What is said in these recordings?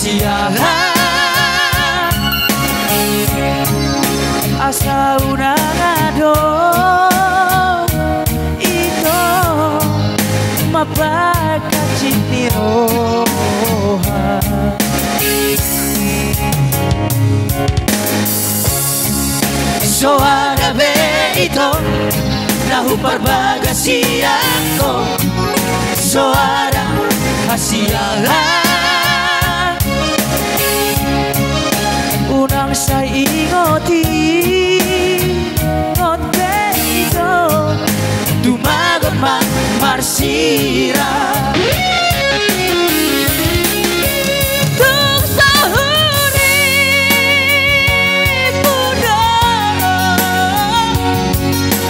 kasihan asa unangado ito mapagkacinirohan so arabe ito nahupar bagasian ko so ara kasihan unang sa ingoti ngote ito dumagamang marsira tung sahuri puno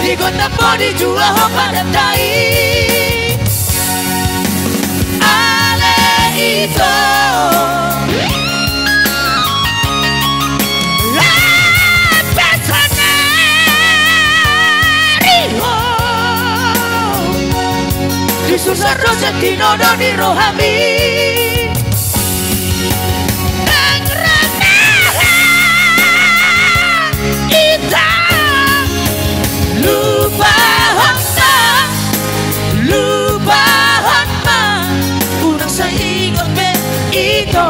ikot na po di jua ho panandai ale ito susah rosa tino doni rohami ita lupa hotma unang sa ingot me ito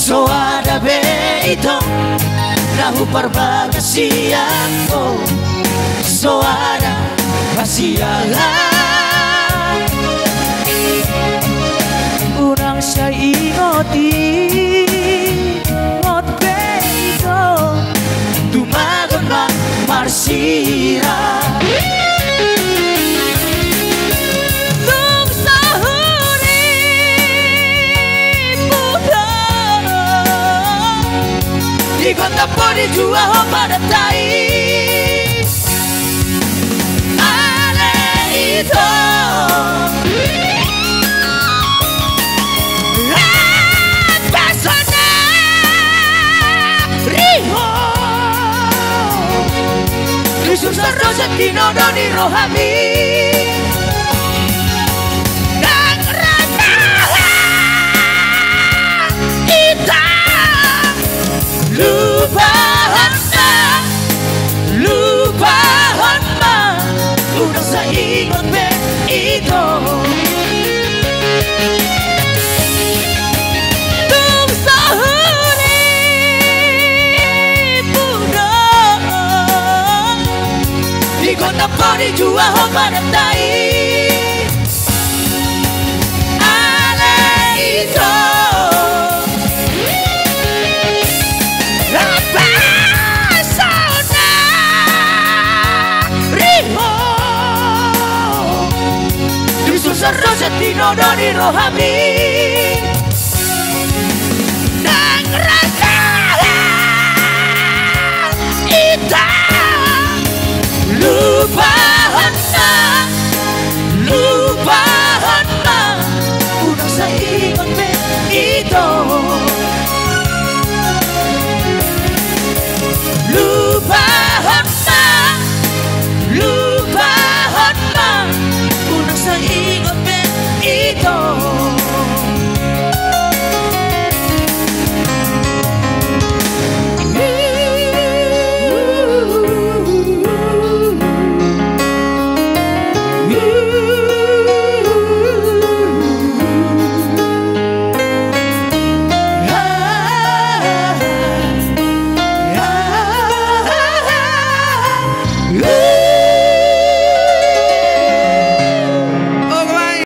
so ada be ito nahupar bagasian ko so ada kasihan unang sa ingoti ngot be ito dumagamang marsira ikot na po di jua ho padatai ale ito pasana riho disusah rosa tino doni rohami lupa hotma unang sa ingot me ito tung sahuri puno ikot na po di jua ho panandai ale ito rosa tino doni rohami